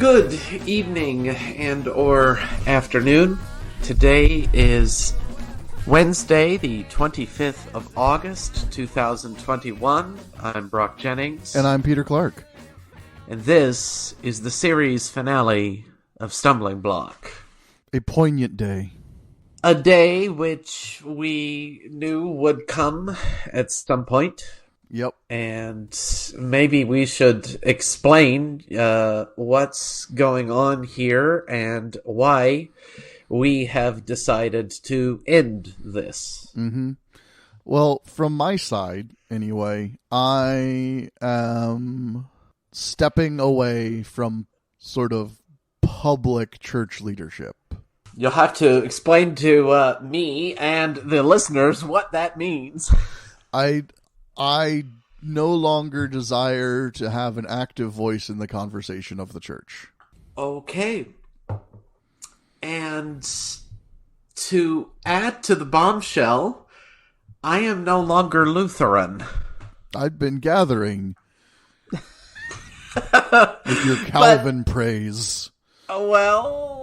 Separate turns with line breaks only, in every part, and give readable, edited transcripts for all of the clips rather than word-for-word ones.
Good evening and or afternoon. Today is Wednesday, the 25th of August, 2021. I'm Brock Jennings.
And I'm Peter Clark.
And this is the series finale of Stumbling Block.
A poignant day.
A day which we knew would come at some point.
Yep.
And maybe we should explain what's going on here and why we have decided to end this.
Mm-hmm. Well, from my side, anyway, I am stepping away from sort of public church leadership.
You'll have to explain to me and the listeners what that means.
I no longer desire to have an active voice in the conversation of the church.
Okay. And to add to the bombshell, I am no longer Lutheran.
I've been gathering with your Calvin praise.
Well,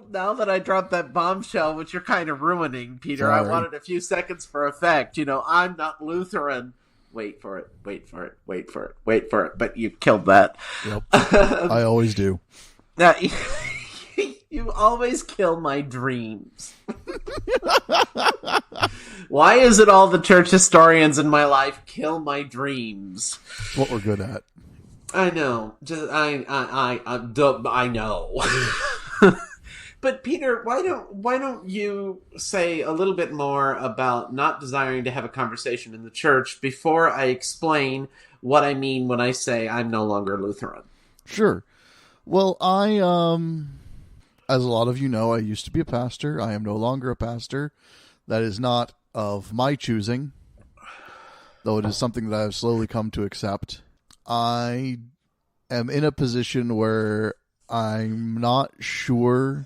now that I dropped that bombshell, which you're kind of ruining, Peter,
Sorry.
I wanted a few seconds for effect. You know, I'm not Lutheran. Wait for it. But you've killed that.
Yep. I always do.
Now, you always kill my dreams. Why is it all the church historians in my life kill my dreams?
It's what we're good at.
I know. I know. But Peter, why don't you say a little bit more about not desiring to have a conversation in the church before I explain what I mean when I say I'm no longer Lutheran?
Sure. Well, I as a lot of you know, I used to be a pastor. I am no longer a pastor. That is not of my choosing, though it is something that I've slowly come to accept. I am in a position where I'm not sure.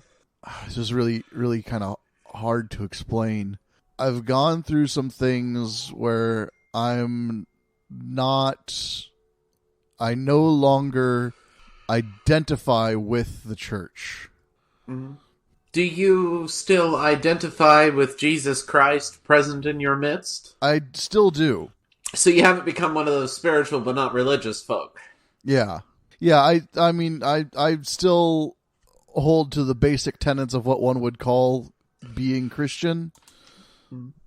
This is really, really kind of hard to explain. I've gone through some things where I no longer identify with the church.
Mm-hmm. Do you still identify with Jesus Christ present in your midst?
I still do.
So you haven't become one of those spiritual but not religious folk.
Yeah. Yeah, I mean, I still hold to the basic tenets of what one would call being Christian,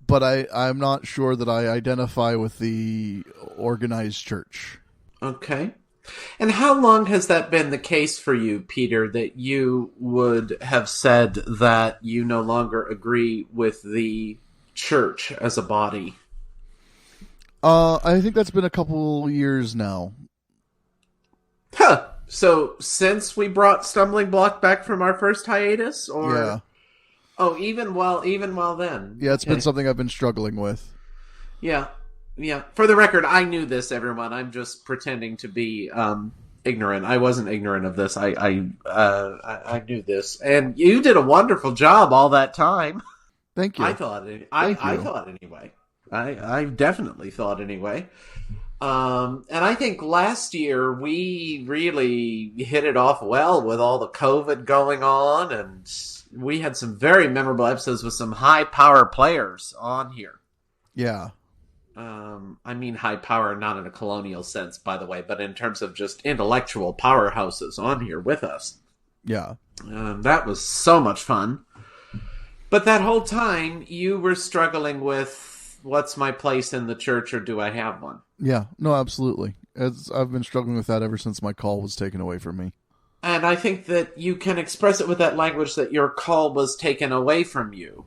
but I'm not sure that I identify with the organized church.
Okay. And how long has that been the case for you, Peter, that you would have said that you no longer agree with the church as a body?
I think that's been a couple years now.
Huh. So since we brought Stumbling Block back from our first hiatus, or
Yeah.
Oh, even while then.
Yeah, it's been something I've been struggling with.
Yeah. For the record, I knew this, everyone. I'm just pretending to be ignorant. I wasn't ignorant of this. I knew this, and you did a wonderful job all that time.
Thank you.
I thought anyway. I definitely thought anyway. And I think last year we really hit it off well with all the COVID going on, and we had some very memorable episodes with some high power players on here.
Yeah.
I mean high power not in a colonial sense, by the way, but in terms of just intellectual powerhouses on here with us.
Yeah.
That was so much fun. But that whole time you were struggling with what's my place in the church, or do I have one?
Yeah, no, absolutely. I've been struggling with that ever since my call was taken away from me.
And I think that you can express it with that language that your call was taken away from you.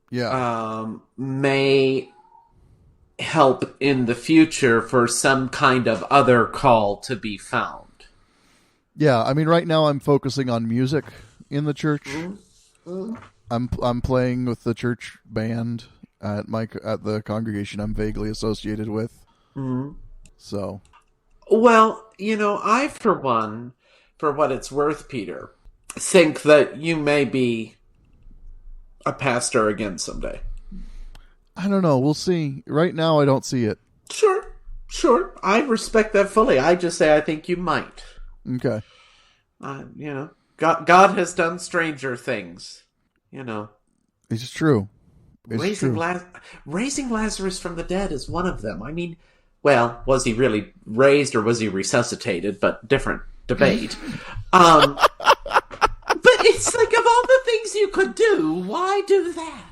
Yeah.
May help in the future for some kind of other call to be found.
Yeah, I mean, right now I'm focusing on music in the church.
Mm-hmm.
I'm playing with the church band at the congregation I'm vaguely associated with.
Mm-hmm.
So,
well, you know, I, for one, for what it's worth, Peter, think that you may be a pastor again someday.
I don't know. We'll see. Right now, I don't see it.
Sure. I respect that fully. I just say I think you might.
Okay.
God has done stranger things.
It's true.
Raising Lazarus from the dead is one of them. I mean, well, was he really raised or was he resuscitated? But different debate. But it's like, of all the things you could do, why do that?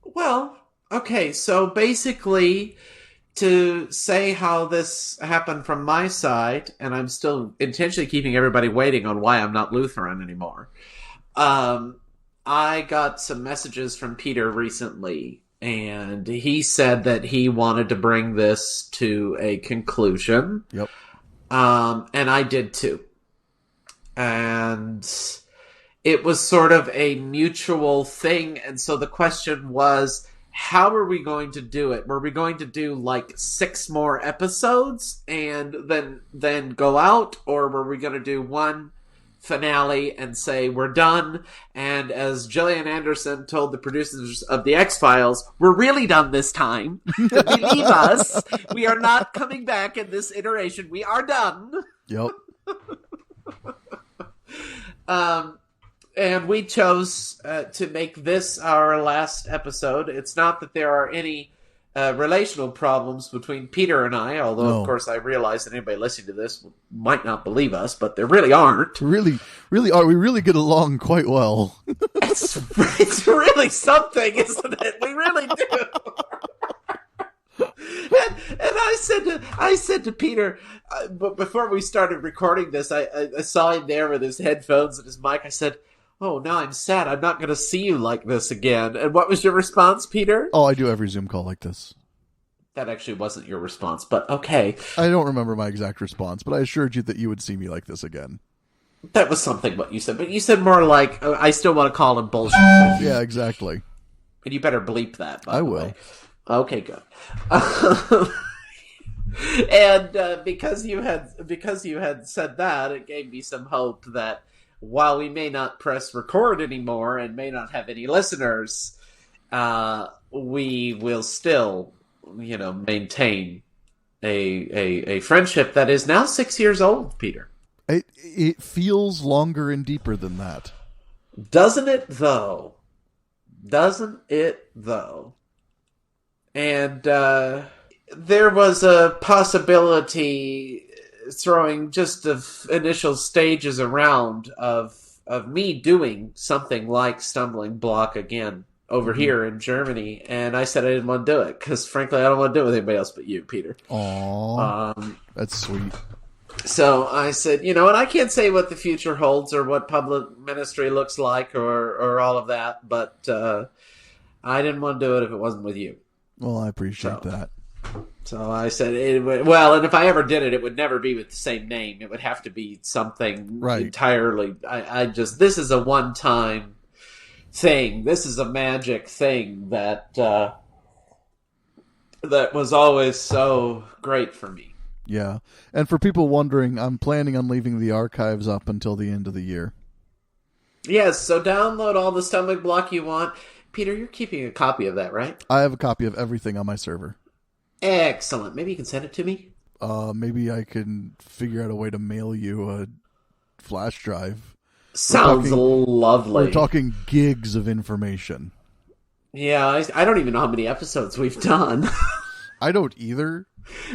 Well, okay, so basically, to say how this happened from my side, and I'm still intentionally keeping everybody waiting on why I'm not Lutheran anymore. I got some messages from Peter recently, and he said that he wanted to bring this to a conclusion.
Yep.
And I did too. And it was sort of a mutual thing, and so the question was, how are we going to do it? Were we going to do like 6 more episodes and then go out, or were we going to do one finale and say we're done? And as Gillian Anderson told the producers of the X-Files, we're really done this time. Believe us, we are not coming back in this iteration. We are done.
Yep.
And we chose to make this our last episode. It's not that there are any relational problems between Peter and I, although, of course, I realize that anybody listening to this might not believe us, but there really aren't.
Really are. We really get along quite well.
It's really something, isn't it? We really do. And I said to Peter, but before we started recording this, I saw him there with his headphones and his mic. I said, "Oh, now I'm sad. I'm not going to see you like this again." And what was your response, Peter?
Oh, I do every Zoom call like this.
That actually wasn't your response, but okay.
I don't remember my exact response, but I assured you that you would see me like this again.
That was something what you said, but you said more like, I still want to call him bullshit.
Yeah, exactly.
And you better bleep that, by the way.
I will.
Okay, good. And because you had said that, it gave me some hope that while we may not press record anymore and may not have any listeners, we will still, maintain a friendship that is now 6 years old, Peter.
It feels longer and deeper than that.
Doesn't it, though? And there was a possibility, throwing just the initial stages around, of me doing something like Stumbling Block again over here in Germany, and I said I didn't want to do it because, frankly, I don't want to do it with anybody else but you, Peter.
Aww, that's sweet.
So I said, and I can't say what the future holds or what public ministry looks like or all of that, but I didn't want to do it if it wasn't with you.
Well, I appreciate that.
So I said, and if I ever did it, it would never be with the same name. It would have to be something entirely. This is a one-time thing. This is a magic thing that was always so great for me.
Yeah. And for people wondering, I'm planning on leaving the archives up until the end of the year.
Yes, so download all the Stumbling Block you want. Peter, you're keeping a copy of that, right?
I have a copy of everything on my server.
Excellent. Maybe you can send it to me?
Maybe I can figure out a way to mail you a flash drive.
Sounds lovely.
We're talking gigs of information.
Yeah, I don't even know how many episodes we've done.
I don't either,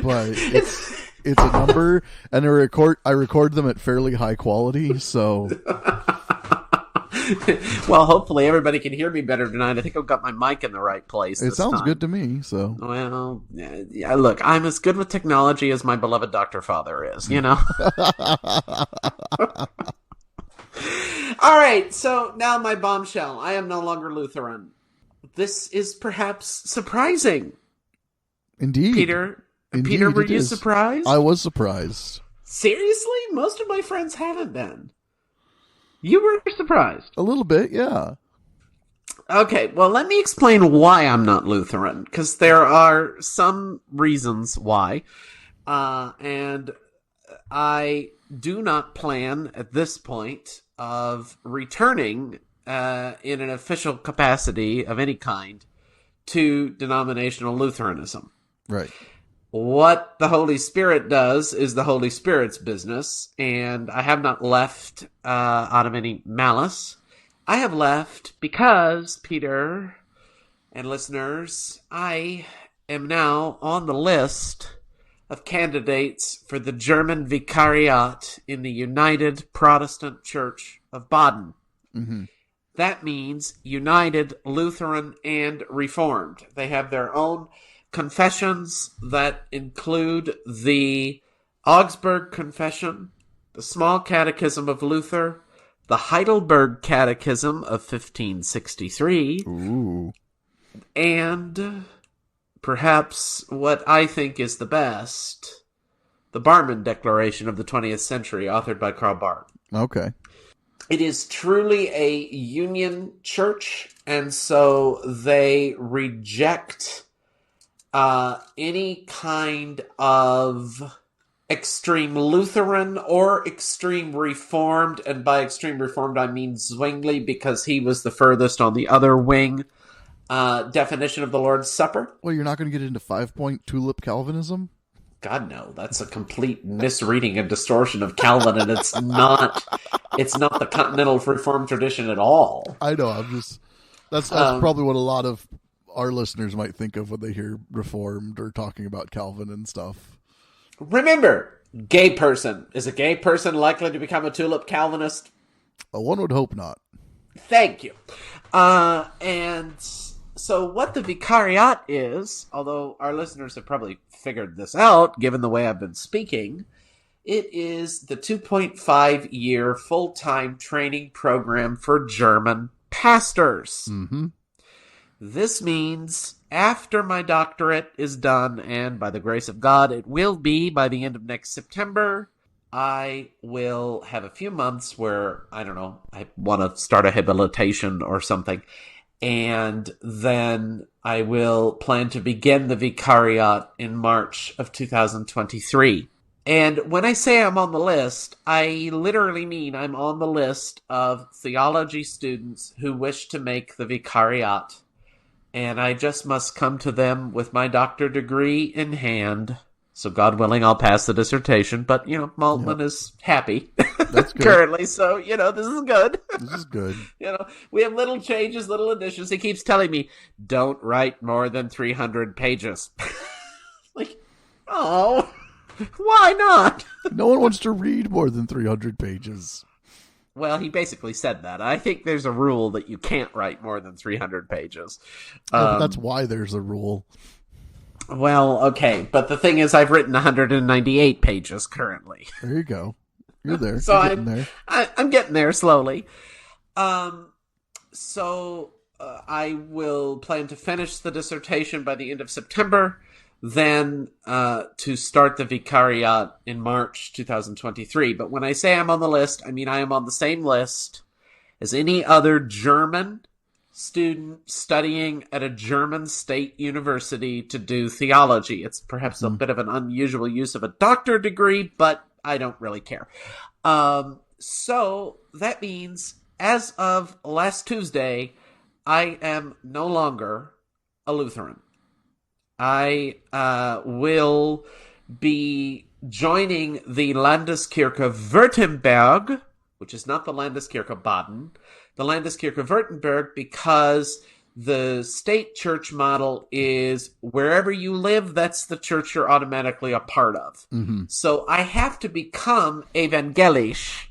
but it's a number, and I record them at fairly high quality, so...
Well, hopefully everybody can hear me better tonight. I think I've got my mic in the right place.
It sounds good to me, so...
Well, yeah, look, I'm as good with technology as my beloved Dr. Father is, All right, so now my bombshell. I am no longer Lutheran. This is perhaps surprising.
Indeed.
Peter, were you surprised?
I was surprised.
Seriously? Most of my friends haven't been. You were surprised?
A little bit, yeah.
Okay, well, let me explain why I'm not Lutheran, because there are some reasons why. And I do not plan at this point of returning in an official capacity of any kind to denominational Lutheranism.
Right.
What the Holy Spirit does is the Holy Spirit's business, and I have not left out of any malice. I have left because, Peter and listeners, I am now on the list of candidates for the German Vicariat in the United Protestant Church of Baden.
Mm-hmm.
That means United, Lutheran, and Reformed. They have their own confessions that include the Augsburg Confession, the Small Catechism of Luther, the Heidelberg Catechism of 1563,
Ooh.
and perhaps what I think is the best, the Barmen Declaration of the 20th Century, authored by Karl Barth.
Okay.
It is truly a union church, and so they reject any kind of extreme Lutheran or extreme Reformed, and by extreme Reformed I mean Zwingli, because he was the furthest on the other wing, definition of the Lord's Supper.
Well, you're not going to get into 5-point tulip Calvinism?
God, no. That's a complete misreading and distortion of Calvin, and it's not the continental Reformed tradition at all.
I know, that's probably what a lot of our listeners might think of when they hear Reformed or talking about Calvin and stuff.
Remember, gay person. Is a gay person likely to become a tulip Calvinist?
One would hope not.
Thank you. And so what the Vicariat is, although our listeners have probably figured this out, given the way I've been speaking, it is the 2.5-year full-time training program for German pastors.
Mm-hmm.
This means after my doctorate is done, and by the grace of God, it will be by the end of next September, I will have a few months where, I don't know, I want to start a habilitation or something. And then I will plan to begin the Vicariat in March of 2023. And when I say I'm on the list, I literally mean I'm on the list of theology students who wish to make the Vicariat. And I just must come to them with my doctor degree in hand. So God willing, I'll pass the dissertation. But, Maltman is happy
That's good.
currently. So, this is good.
This is good.
We have little changes, little additions. He keeps telling me, don't write more than 300 pages. Like, oh, why not?
No one wants to read more than 300 pages.
Well, he basically said that. I think there's a rule that you can't write more than 300 pages.
But that's why there's a rule.
Well, okay. But the thing is, I've written 198 pages currently.
There you go. You're there.
So
You're getting there.
I'm getting there slowly. So I will plan to finish the dissertation by the end of September, then to start the Vicariat in March 2023. But when I say I'm on the list, I mean I am on the same list as any other German student studying at a German state university to do theology. It's perhaps a bit of an unusual use of a doctorate degree, but I don't really care. So that means as of last Tuesday, I am no longer a Lutheran. I will be joining the Landeskirche Württemberg, which is not the Landeskirche Baden, the Landeskirche Württemberg, because the state church model is wherever you live, that's the church you're automatically a part of.
Mm-hmm.
So I have to become evangelisch,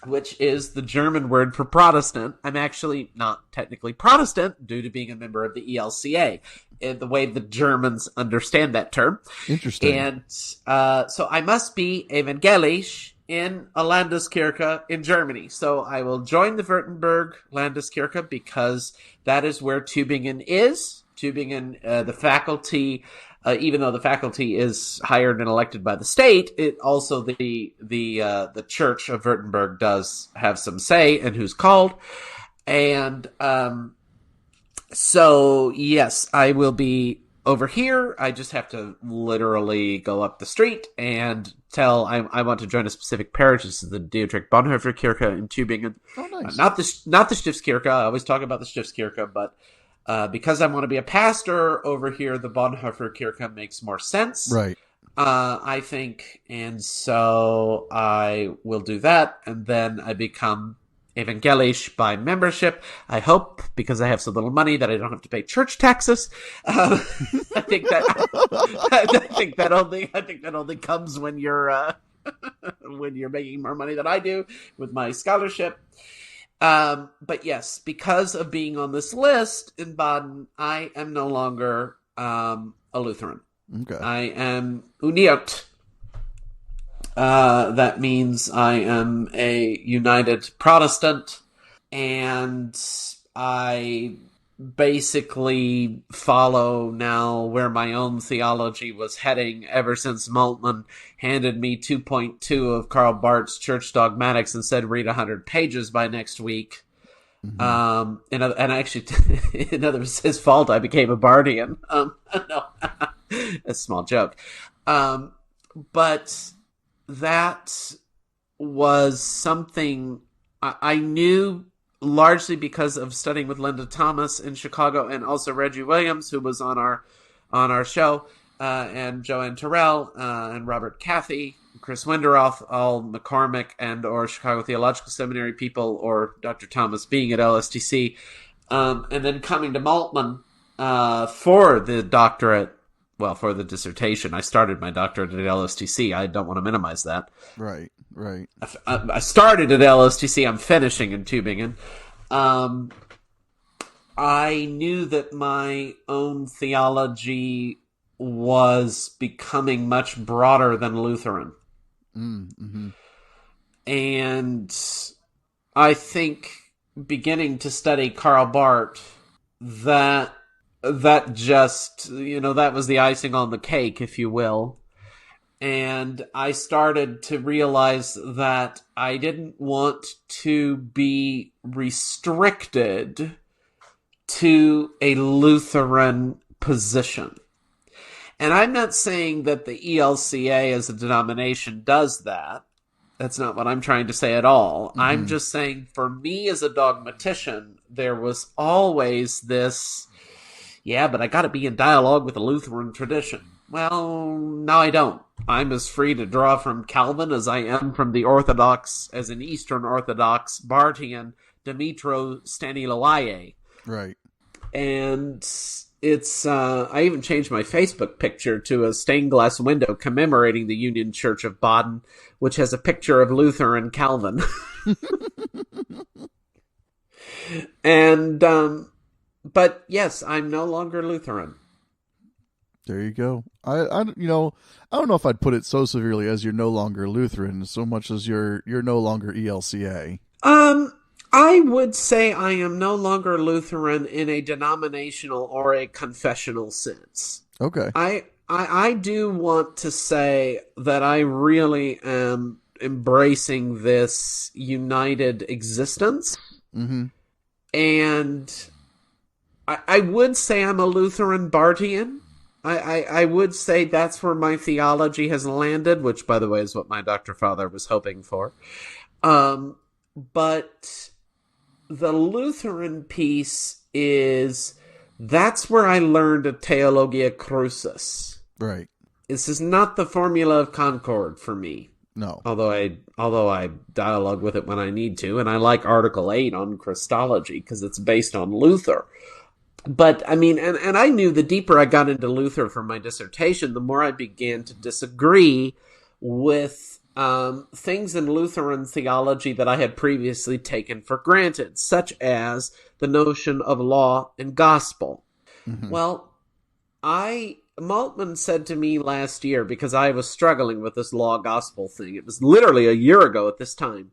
which is the German word for Protestant. I'm actually not technically Protestant due to being a member of the ELCA, in the way the Germans understand that term.
Interesting.
And so I must be evangelisch in a Landeskirche in Germany. So I will join the Württemberg Landeskirche because that is where Tübingen is. Tübingen, the faculty, even though the faculty is hired and elected by the state, it also the Church of Württemberg does have some say in who's called. And so yes, I will be over here. I just have to literally go up the street and tell I want to join a specific parish. This is the Dietrich Bonhoeffer Kirche in Tübingen.
Oh, nice.
Not the Stiftskirche. I always talk about the Stiftskirche, but Because I want to be a pastor over here, the Bonhoeffer Kirche makes more sense.
Right.
I think. And so I will do that. And then I become evangelisch by membership. I hope, because I have so little money, that I don't have to pay church taxes. I think that only comes when you're making more money than I do with my scholarship. But yes, because of being on this list in Baden, I am no longer a Lutheran.
Okay.
I am uniert. That means I am a united Protestant, and I basically follow now where my own theology was heading ever since Moltmann handed me 2.2 of Karl Barth's Church Dogmatics and said, read 100 pages by next week. Mm-hmm. And actually, in other words, his fault, I became a Barthian. No, a small joke. But that was something I knew largely because of studying with Linda Thomas in Chicago, and also Reggie Williams, who was on our show, and Joanne Terrell, and Robert Cathy, Chris Winderoth, all McCormick and or Chicago Theological Seminary people, or Dr. Thomas being at LSTC, and then coming to Moltmann for the doctorate. Well, for the dissertation. I started my doctorate at LSTC. I don't want to minimize that.
Right.
I started at LSTC. I'm finishing in Tübingen. I knew that my own theology was becoming much broader than Lutheran. Mm-hmm. And I think beginning to study Karl Barth, that just, that was the icing on the cake, if you will. And I started to realize that I didn't want to be restricted to a Lutheran position. And I'm not saying that the ELCA as a denomination does that. That's not what I'm trying to say at all. Mm-hmm. I'm just saying, for me as a dogmatician, there was always this, yeah, but I got to be in dialogue with the Lutheran tradition. Well, no, I don't. I'm as free to draw from Calvin as I am from the Orthodox, as an Eastern Orthodox Barthian, Dimitro Staniloae.
Right.
And it's, I even changed my Facebook picture to a stained glass window commemorating the Union Church of Baden, which has a picture of Luther and Calvin. And, but yes, I'm no longer Lutheran.
There you go. I don't know if I'd put it so severely as you're no longer Lutheran, so much as you're no longer ELCA.
I would say I am no longer Lutheran in a denominational or a confessional sense.
Okay.
I do want to say that I really am embracing this united existence. Mm-hmm. And I would say I'm a Lutheran Barthian. I would say that's where my theology has landed, which, by the way, is what my Dr. Father was hoping for. But the Lutheran piece that's where I learned a Theologia Crucis.
Right.
This is not the formula of Concord for me.
No.
Although I dialogue with it when I need to, and I like Article 8 on Christology because it's based on Luther. But, I mean, and I knew the deeper I got into Luther for my dissertation, the more I began to disagree with things in Lutheran theology that I had previously taken for granted, such as the notion of law and gospel. Mm-hmm. Well, Moltmann said to me last year, because I was struggling with this law-gospel thing, it was literally a year ago at this time,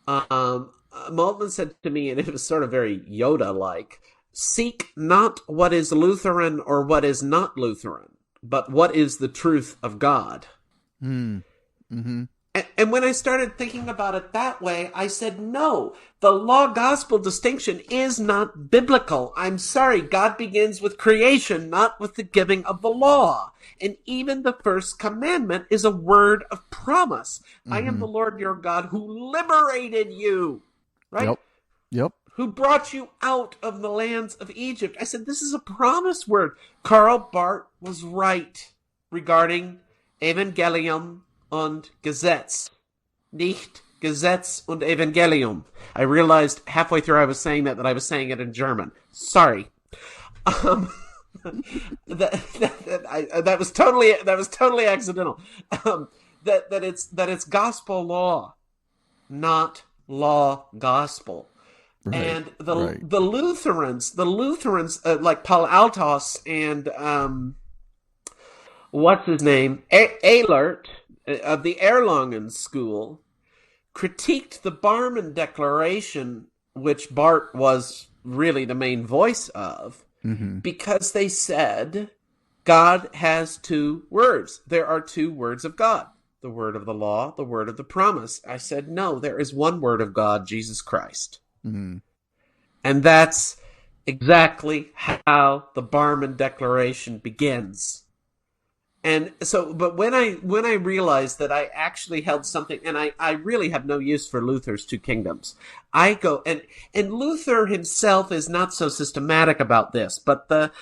Moltmann said to me, and it was sort of very Yoda-like, seek not what is Lutheran or what is not Lutheran, but what is the truth of God. Mm-hmm. And when I started thinking about it that way, I said, no, the law-gospel distinction is not biblical. I'm sorry, God begins with creation, not with the giving of the law. And even the first commandment is a word of promise. Mm-hmm. I am the Lord your God who liberated you. Right?
Yep.
who brought you out of the lands of Egypt. I said, this is a promise word. Karl Barth was right regarding Evangelium und Gesetz. Nicht Gesetz und Evangelium. I realized halfway through I was saying that I was saying it in German. Sorry. That was totally accidental. That it's gospel law, not law gospel. Right, and the Lutherans like Paul Altos and what's his name, Ehlert of the Erlangen school, critiqued the Barmen Declaration, which Barth was really the main voice of, because they said God has two words. There are two words of God. The word of the law, the word of the promise. I said, no, there is one word of God, Jesus Christ. Mm-hmm. And that's exactly how the Barmen Declaration begins. And so, but when I realized that I actually held something, and I really have no use for Luther's two kingdoms, I go, and Luther himself is not so systematic about this, but the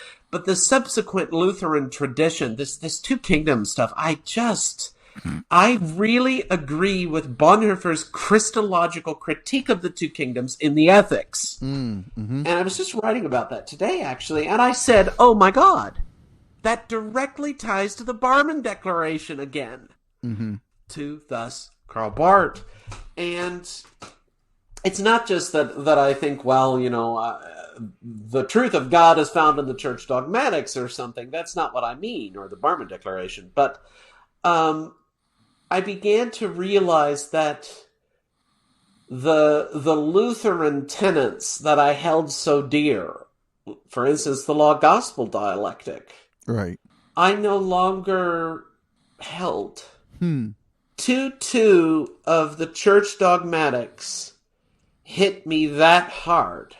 subsequent Lutheran tradition, this two kingdoms stuff, I really agree with Bonhoeffer's Christological critique of the two kingdoms in the Ethics. Mm-hmm. And I was just writing about that today, actually, and I said, oh my God, that directly ties to the Barmen Declaration again, to thus Karl Barth. And it's not just that I think, well, the truth of God is found in the church dogmatics or something. That's not what I mean, or the Barmen Declaration. But I began to realize that the Lutheran tenets that I held so dear, for instance, the law-gospel dialectic, right, I no longer held. Two of the church dogmatics hit me that hard.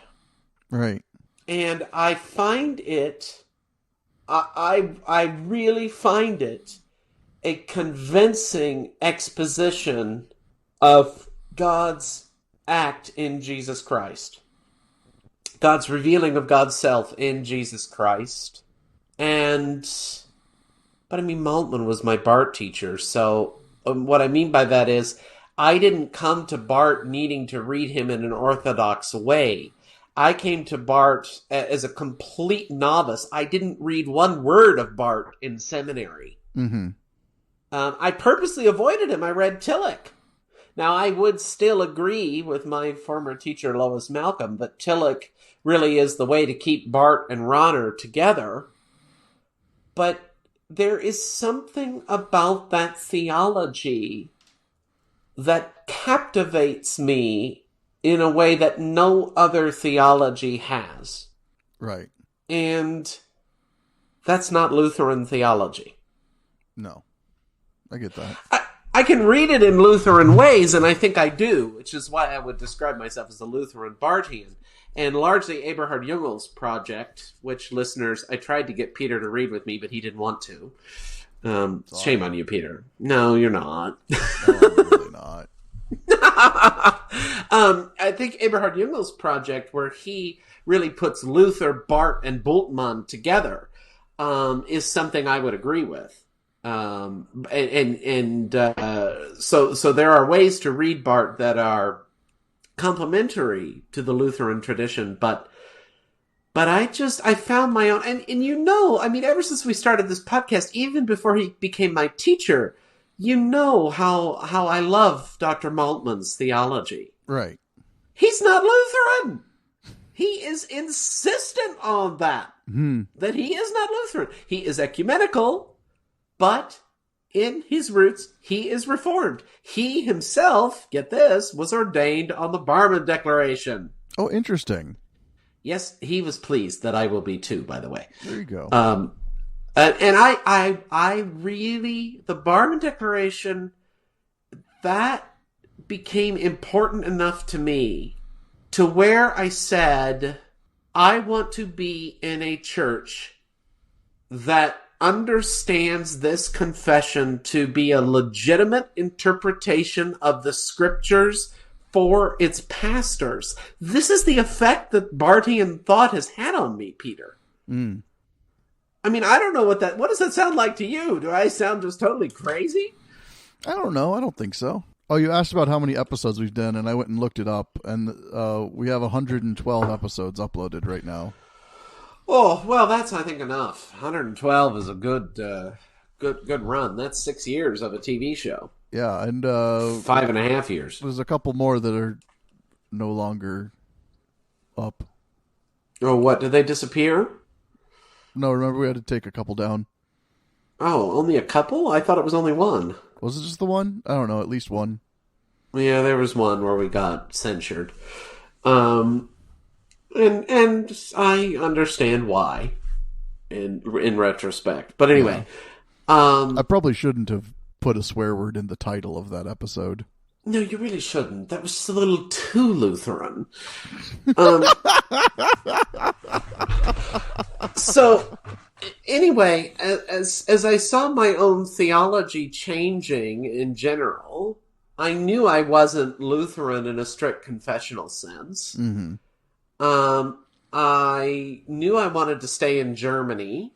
Right. And I find it, I really find it a convincing exposition of God's act in Jesus Christ. God's revealing of God's self in Jesus Christ. But I mean, Maltman was my Barth teacher, so what I mean by that is I didn't come to Barth needing to read him in an orthodox way. I came to Barth as a complete novice. I didn't read one word of Barth in seminary. Mm-hmm. I purposely avoided him. I read Tillich. Now, I would still agree with my former teacher, Lois Malcolm, that Tillich really is the way to keep Barth and Rahner together. But there is something about that theology that captivates me in a way that no other theology has. Right. And that's not Lutheran theology.
No. I get that.
I can read it in Lutheran ways, and I think I do, which is why I would describe myself as a Lutheran Barthian. And largely Eberhard Jungel's project, which listeners, I tried to get Peter to read with me, but he didn't want to. Shame on you, Peter. No, you're not.
No, I'm really not.
I think Eberhard Jungel's project, where he really puts Luther, Barth, and Bultmann together, is something I would agree with. So there are ways to read Barth that are complementary to the Lutheran tradition, but I found my own, and I mean, ever since we started this podcast, even before he became my teacher, how I love Dr. Maltman's theology.
Right.
He's not Lutheran. He is insistent on that, that he is not Lutheran. He is ecumenical, but in his roots, he is Reformed. He himself, get this, was ordained on the Barmen Declaration.
Oh, interesting.
Yes, he was pleased that I will be too, by the way.
There you go.
And I really, the Barmen Declaration, that became important enough to me to where I said, I want to be in a church that understands this confession to be a legitimate interpretation of the scriptures for its pastors. This is the effect that Bartian thought has had on me, Peter.
Mm.
I mean, I don't know what does that sound like to you? Do I sound just totally crazy?
I don't know. I don't think so. Oh, you asked about how many episodes we've done, and I went and looked it up, and we have 112 episodes uploaded right now.
Oh, well, that's, I think, enough. 112 is a good run. That's 6 years of a TV show.
Yeah, and
5.5 years.
There's a couple more that are no longer up.
Oh, what? Did they disappear?
No, remember we had to take a couple down.
Oh, only a couple? I thought it was only one.
Was it just the one? I don't know, at least one.
Yeah, there was one where we got censured. And I understand why in retrospect. But anyway. Yeah.
I probably shouldn't have put a swear word in the title of that episode.
No, you really shouldn't. That was just a little too Lutheran. So, anyway, as I saw my own theology changing in general, I knew I wasn't Lutheran in a strict confessional sense.
Mm-hmm.
I knew I wanted to stay in Germany,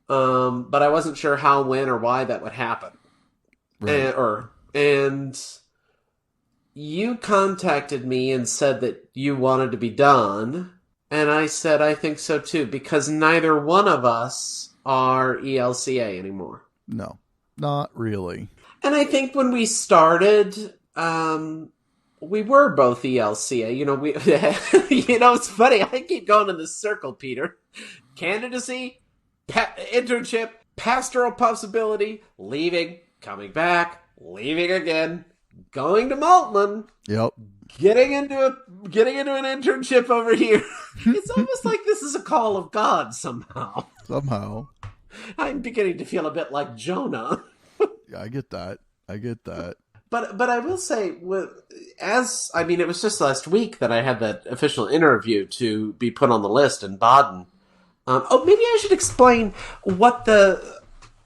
but I wasn't sure how, when, or why that would happen.
Right.
And you contacted me and said that you wanted to be done, and I said I think so too, because neither one of us are ELCA anymore.
No, not really.
And I think when we started, we were both ELCA. You know, it's funny. I keep going in this circle, Peter. Candidacy, internship, pastoral possibility, leaving, coming back, leaving again, going to Maltman.
Yep.
Getting into an internship over here. It's almost like this is a call of God somehow.
Somehow.
I'm beginning to feel a bit like Jonah.
Yeah, I get that.
But I will say, it was just last week that I had that official interview to be put on the list in Baden. Maybe I should explain what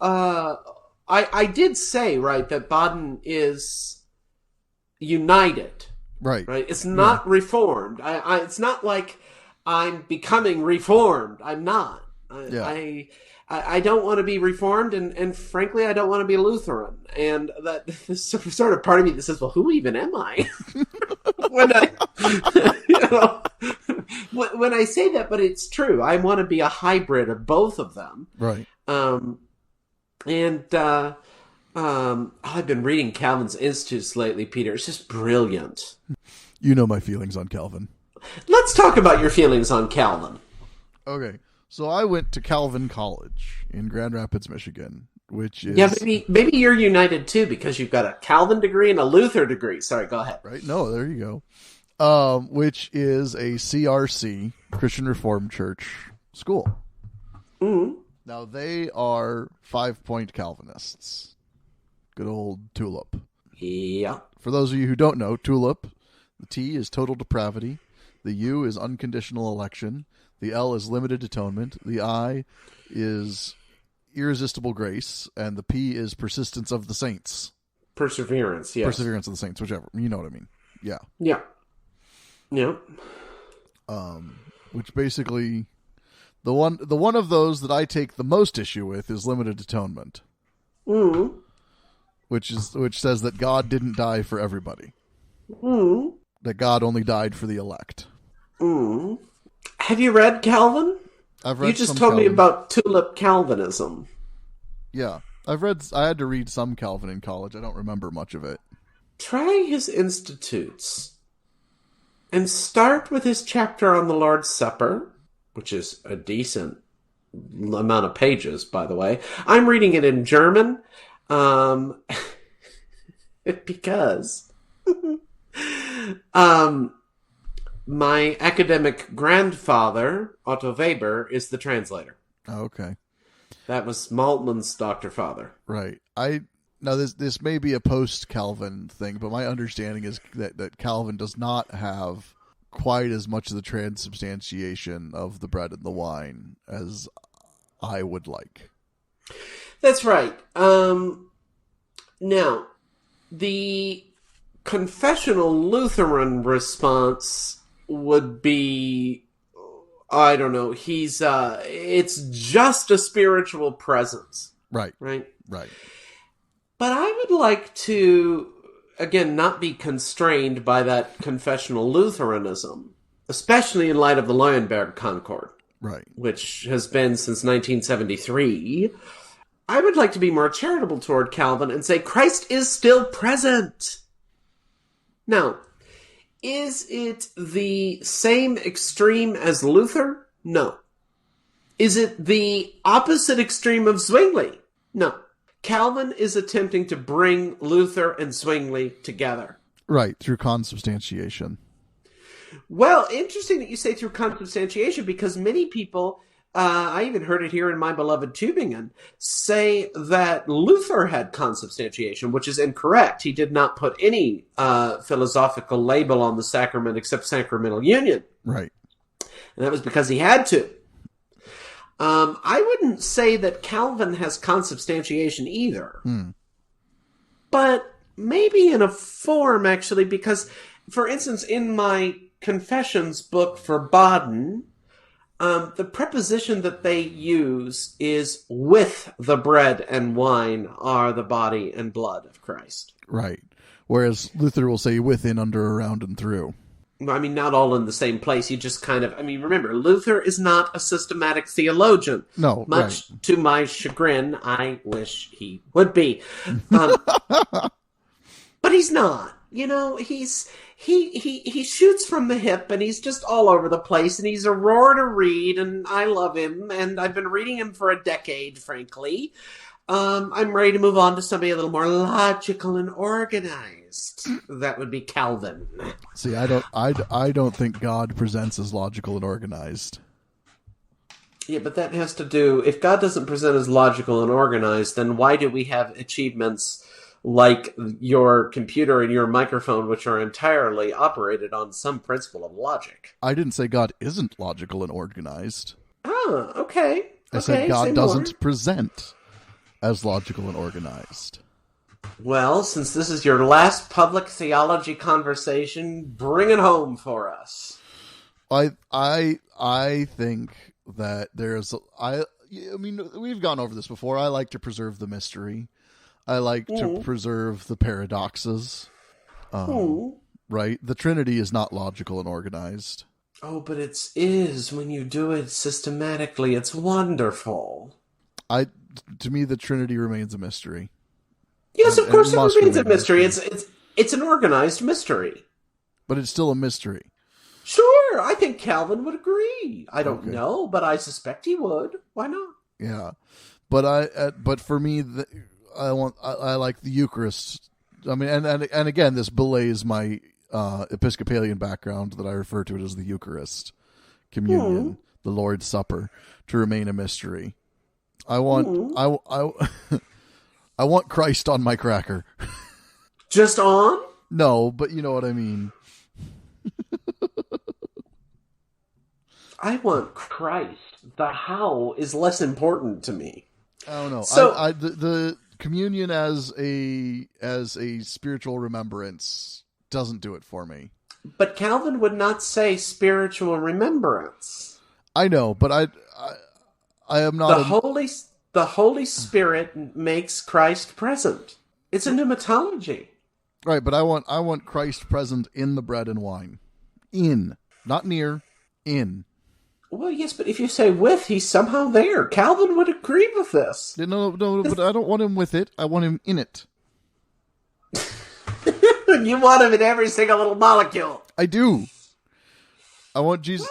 I did say, right, that Baden is united.
Right.
It's not reformed. It's not like I'm becoming reformed. I'm not. I don't want to be reformed, and frankly, I don't want to be Lutheran. And that this sort of part of me that says, "Well, who even am I?" when I say that, but it's true. I want to be a hybrid of both of them.
Right.
I've been reading Calvin's Institutes lately, Peter. It's just brilliant.
You know my feelings on Calvin.
Let's talk about your feelings on Calvin.
Okay. So I went to Calvin College in Grand Rapids, Michigan, which is...
Yeah, maybe you're united too because you've got a Calvin degree and a Luther degree. Sorry, go ahead.
Right? No, there you go. Which is a CRC, Christian Reformed Church school.
Mm-hmm.
Now, they are 5-point Calvinists. Good old TULIP.
Yeah.
For those of you who don't know, TULIP, the T is total depravity, the U is unconditional election, the L is limited atonement, the I is irresistible grace, and the P is persistence of the saints.
Perseverance, yes.
Perseverance of the saints, whichever. You know what I mean. Yeah.
Yeah. Yeah.
Which basically... The one of those that I take the most issue with is limited atonement.
Mm-hmm.
Which says that God didn't die for everybody.
Mm-hmm.
That God only died for the elect.
Mm-hmm. Have you read Calvin?
I've read.
You just told me about tulip Calvinism.
Yeah, I had to read some Calvin in college. I don't remember much of it.
Try his Institutes, and start with his chapter on the Lord's Supper, which is a decent amount of pages, by the way. I'm reading it in German, because my academic grandfather, Otto Weber, is the translator.
Oh, okay.
That was Maltman's Dr. Father.
Right. Now this may be a post-Calvin thing, but my understanding is that Calvin does not have quite as much of the transubstantiation of the bread and the wine as I would like.
That's right. Now, the confessional Lutheran response would be, I don't know, it's just a spiritual presence.
Right.
Right?
Right.
But I would like to, again, not be constrained by that confessional Lutheranism, especially in light of the Lauenberg Concord.
Right.
Which has been since 1973. I would like to be more charitable toward Calvin and say Christ is still present. Now, is it the same extreme as Luther? No. Is it the opposite extreme of Zwingli? No. Calvin is attempting to bring Luther and Zwingli together.
Right, through consubstantiation.
Well, interesting that you say through consubstantiation, because many people, I even heard it here in my beloved Tübingen, say that Luther had consubstantiation, which is incorrect. He did not put any philosophical label on the sacrament except sacramental union.
Right.
And that was because he had to. I wouldn't say that Calvin has consubstantiation either. But maybe in a form, actually, because, for instance, in my Confessions book for Baden, the preposition that they use is with the bread and wine are the body and blood of Christ.
Right. Whereas Luther will say within, under, around, and through.
I mean, not all in the same place. You just kind of, remember, Luther is not a systematic theologian.
No,
much
right.
to my chagrin. I wish he would be. But he's not. You know, he shoots from the hip, and he's just all over the place, and he's a roar to read, and I love him, and I've been reading him for a decade, frankly. I'm ready to move on to somebody a little more logical and organized. That would be Calvin.
See, I don't think God presents as logical and organized.
Yeah, but that has to do, if God doesn't present as logical and organized, then why do we have achievements like your computer and your microphone, which are entirely operated on some principle of logic?
I didn't say God isn't logical and organized.
Oh, okay.
I said God doesn't present as logical and organized.
Well, since this is your last public theology conversation, bring it home for us.
I think that I mean, we've gone over this before. I like to preserve the mystery. I like to preserve the paradoxes. Right? The Trinity is not logical and organized.
Oh, but it is when you do it systematically. It's wonderful.
To me, the Trinity remains a mystery.
Yes, of course it remains a mystery. It's an organized mystery.
But it's still a mystery.
Sure, I think Calvin would agree. I don't know, but I suspect he would. Why not?
Yeah, but for me, I like the Eucharist. I mean, and again, this belays my Episcopalian background that I refer to it as the Eucharist, communion, the Lord's Supper, to remain a mystery. I want I want Christ on my cracker.
Just on?
No, but you know what I mean.
I want Christ. The how is less important to me.
I don't know.
So
the communion as a spiritual remembrance doesn't do it for me.
But Calvin would not say spiritual remembrance.
I know, but I am not.
The Holy Spirit makes Christ present. It's a pneumatology.
Right, but I want Christ present in the bread and wine. In, not near, in.
Well, yes, but if you say with, he's somehow there. Calvin would agree with this.
No, but I don't want him with it. I want him in it.
You want him in every single little molecule.
I do. I want Jesus.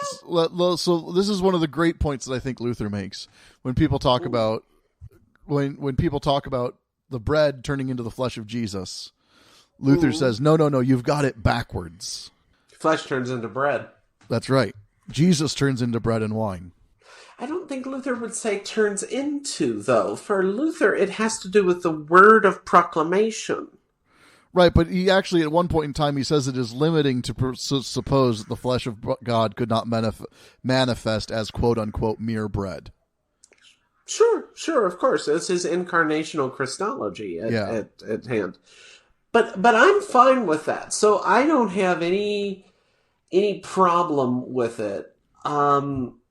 So this is one of the great points that I think Luther makes when people talk about when people talk about the bread turning into the flesh of Jesus. Luther says, no, you've got it backwards.
Flesh turns into bread.
That's right. Jesus turns into bread and wine.
I don't think Luther would say turns into, though. For Luther, it has to do with the word of proclamation.
Right, but he actually, at one point in time, he says it is limiting to suppose that the flesh of God could not manifest as quote-unquote mere bread. Sure,
of course. That's his incarnational Christology at hand. but I'm fine with that. So I don't have any problem with it.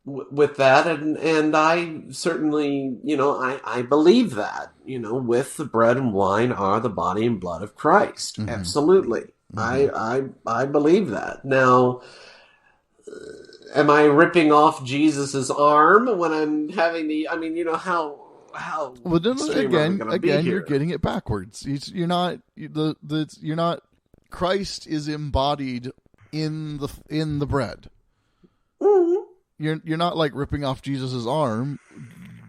With that, and I certainly, I believe that, with the bread and wine are the body and blood of Christ.
Mm-hmm.
Absolutely.
Mm-hmm.
I believe that. Now, am I ripping off Jesus's arm when I'm having how
Well, then,
extreme are we gonna be
again,
here?
you're getting it backwards. You're not you're not. Christ is embodied in the bread.
Mm-hmm.
You're not like ripping off Jesus's arm.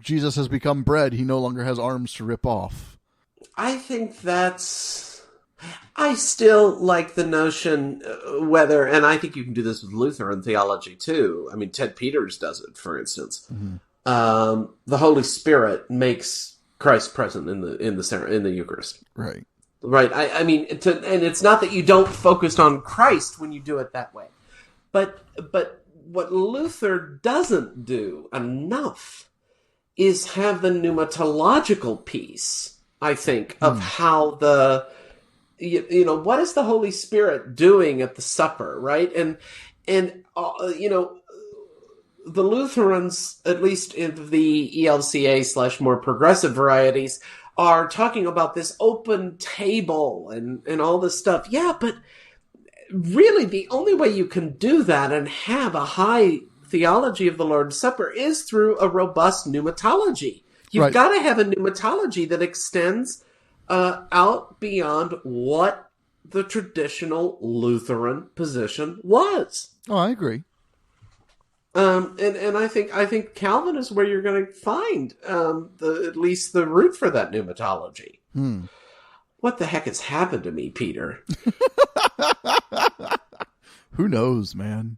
Jesus has become bread. He no longer has arms to rip off.
I think I still like the notion and I think you can do this with Lutheran theology too. I mean, Ted Peters does it, for instance.
Mm-hmm.
The Holy Spirit makes Christ present in the Eucharist.
Right.
Right. I mean, and it's not that you don't focus on Christ when you do it that way, but what Luther doesn't do enough is have the pneumatological piece, I think, of how what is the Holy Spirit doing at the supper, right? And the Lutherans, at least in the ELCA / more progressive varieties, are talking about this open table and all this stuff. Yeah, but really, the only way you can do that and have a high theology of the Lord's Supper is through a robust pneumatology. You've got to have a pneumatology that extends out beyond what the traditional Lutheran position was.
Oh, I agree.
And I think Calvin is where you're going to find at least the root for that pneumatology. What the heck has happened to me, Peter?
Who knows, man?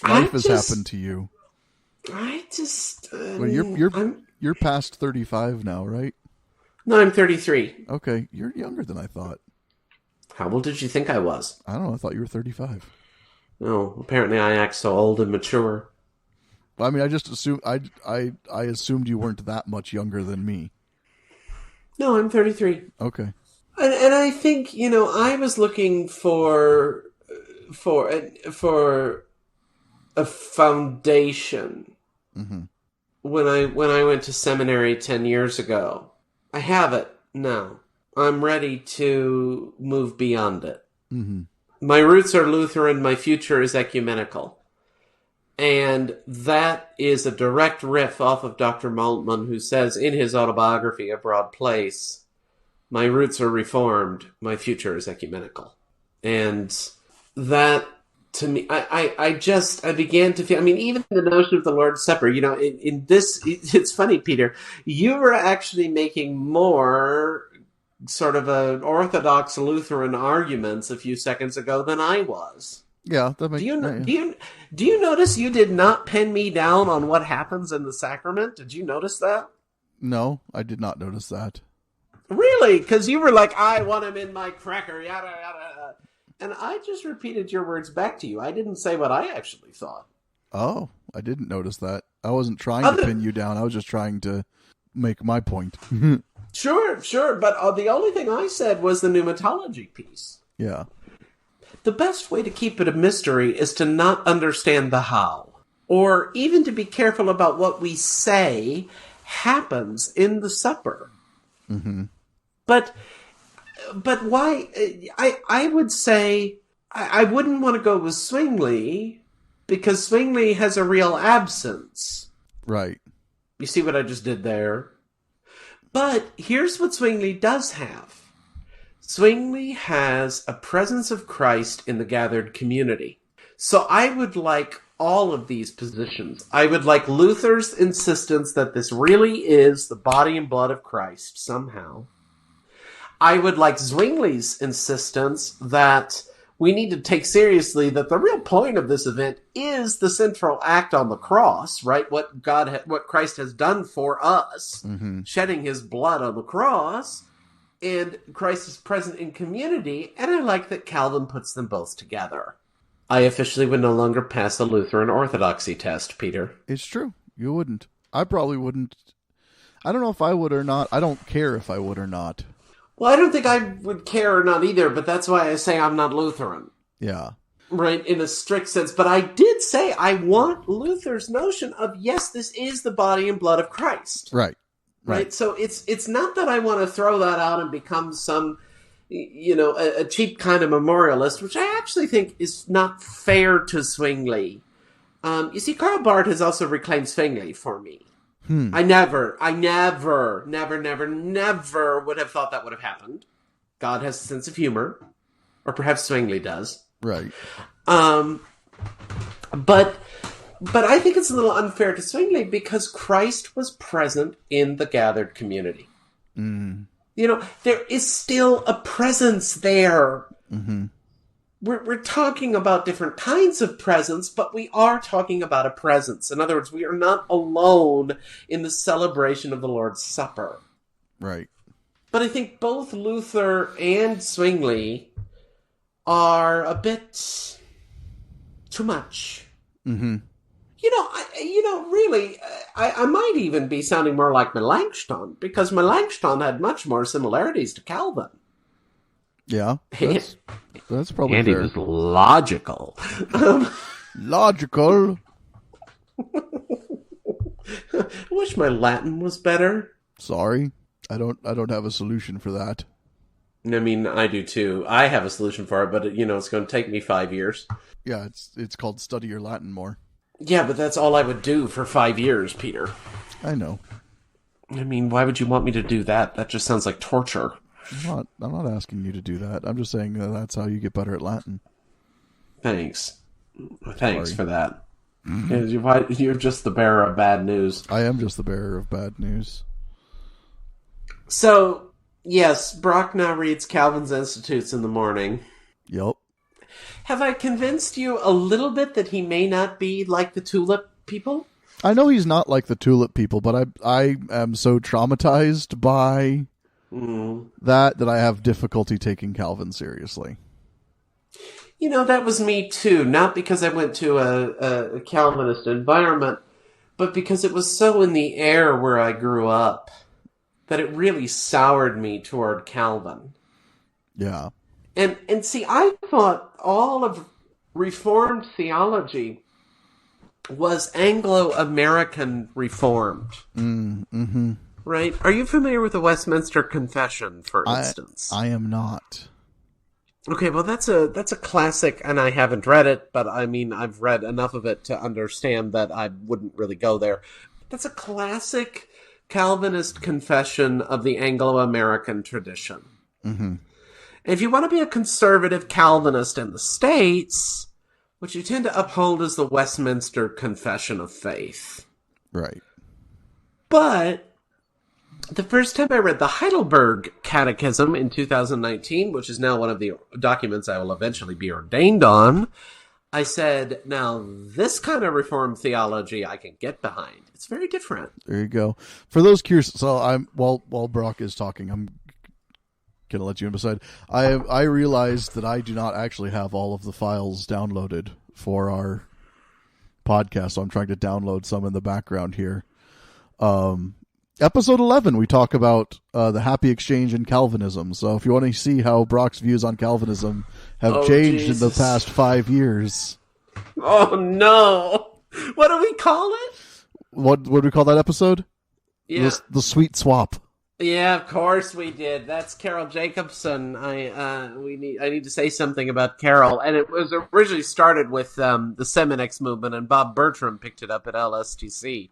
Life has happened to you. Well, you're past 35 now, right?
No, I'm 33.
Okay, you're younger than I thought.
How old did you think I was?
I don't know. I thought you were 35.
Oh, apparently I act so old and mature.
Well, I mean, I just assumed I assumed you weren't that much younger than me.
No, I'm 33.
Okay.
And I think, I was looking for a foundation when I went to seminary 10 years ago. I have it now. I'm ready to move beyond it.
Mm-hmm.
My roots are Lutheran. My future is ecumenical. And that is a direct riff off of Dr. Maltman, who says in his autobiography, A Broad Place, my roots are Reformed. My future is ecumenical. And that, to me, I began to feel, I mean, even the notion of the Lord's Supper, in this, it's funny, Peter, you were actually making more sort of an Orthodox Lutheran arguments a few seconds ago than I was.
Yeah, that makes
sense. Do you notice you did not pin me down on what happens in the sacrament? Did you notice that?
No, I did not notice that.
Really? Because you were like, I want him in my cracker, yada, yada. And I just repeated your words back to you. I didn't say what I actually thought.
Oh, I didn't notice that. I wasn't trying to pin you down. I was just trying to make my point.
Sure. But the only thing I said was the pneumatology piece.
Yeah.
The best way to keep it a mystery is to not understand the how. Or even to be careful about what we say happens in the supper.
Mm-hmm.
But why? I would say I wouldn't want to go with Zwingli because Zwingli has a real absence.
Right.
You see what I just did there? But here's what Zwingli does have. Zwingli has a presence of Christ in the gathered community. So I would like all of these positions. I would like Luther's insistence that this really is the body and blood of Christ somehow. I would like Zwingli's insistence that we need to take seriously that the real point of this event is the central act on the cross, right? What Christ has done for us, shedding his blood on the cross, and Christ is present in community, and I like that Calvin puts them both together. I officially would no longer pass the Lutheran orthodoxy test, Peter.
It's true. You wouldn't. I probably wouldn't. I don't know if I would or not. I don't care if I would or not.
Well, I don't think I would care or not either, but that's why I say I'm not Lutheran.
Yeah.
Right, in a strict sense. But I did say I want Luther's notion of, yes, this is the body and blood of Christ.
Right.
Right. So it's not that I want to throw that out and become some, a cheap kind of memorialist, which I actually think is not fair to Zwingli. You see, Karl Barth has also reclaimed Zwingli for me. I never would have thought that would have happened. God has a sense of humor, or perhaps Zwingli does.
Right.
But I think it's a little unfair to Zwingli because Christ was present in the gathered community. Mm. There is still a presence there. Mm-hmm. We're talking about different kinds of presence, but we are talking about a presence. In other words, we are not alone in the celebration of the Lord's Supper.
Right.
But I think both Luther and Zwingli are a bit too much. Mm-hmm. Really, I might even be sounding more like Melanchthon, because Melanchthon had much more similarities to Calvin.
Yeah, that's probably
and
fair.
He was logical.
Logical.
I wish my Latin was better.
Sorry, I don't have a solution for that.
I mean, I do too. I have a solution for it, but it's going to take me 5 years.
Yeah, it's called study your Latin more.
Yeah, but that's all I would do for 5 years, Peter.
I know.
I mean, why would you want me to do that? That just sounds like torture.
I'm not asking you to do that. I'm just saying that's how you get better at Latin.
Thanks for that. Mm-hmm. You're just the bearer of bad news.
I am just the bearer of bad news.
So, yes, Brach now reads Calvin's Institutes in the morning.
Yep.
Have I convinced you a little bit that he may not be like the tulip people?
I know he's not like the tulip people, but I am so traumatized by that I have difficulty taking Calvin seriously.
That was me too. Not because I went to a Calvinist environment, but because it was so in the air where I grew up that it really soured me toward Calvin.
Yeah.
And see, I thought all of Reformed theology was Anglo-American Reformed. Mm-hmm. Right? Are you familiar with the Westminster Confession, for instance?
I am not.
Okay, well, that's a classic, and I haven't read it, but I mean, I've read enough of it to understand that I wouldn't really go there. That's a classic Calvinist confession of the Anglo-American tradition. Mm-hmm. And if you want to be a conservative Calvinist in the States, what you tend to uphold is the Westminster Confession of Faith.
Right.
But the first time I read the Heidelberg Catechism in 2019, which is now one of the documents I will eventually be ordained on, I said, now this kind of Reformed theology I can get behind. It's very different.
There you go. For those curious, so while Brock is talking, I'm gonna let you in beside. I realized that I do not actually have all of the files downloaded for our podcast, so I'm trying to download some in the background here. Episode 11, we talk about the happy exchange in Calvinism. So if you want to see how Brock's views on Calvinism have changed in the past 5 years.
Oh no! What do we call it?
What do we call that episode?
Yeah.
The sweet swap. Yeah,
of course we did. That's Carol Jacobson. I need to say something about Carol, and it was originally started with the Seminex movement, and Bob Bertram picked it up at LSTC.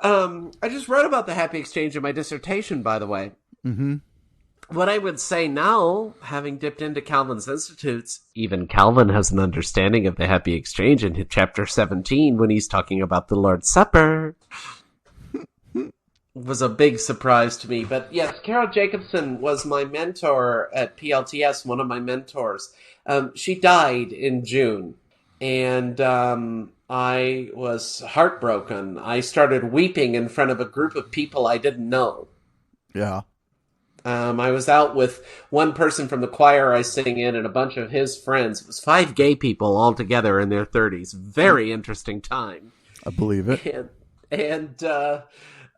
I just wrote about the happy exchange in my dissertation, by the way. Mm-hmm. What I would say now, having dipped into Calvin's Institutes, even Calvin has an understanding of the happy exchange in chapter 17 when he's talking about the Lord's Supper. Was a big surprise to me. But yes, Carol Jacobson was my mentor at PLTS, one of my mentors. She died in June, and I was heartbroken. I started weeping in front of a group of people I didn't know.
Yeah.
I was out with one person from the choir I sing in and a bunch of his friends. It was 5 gay people all together in their 30s. Very interesting time.
I believe it.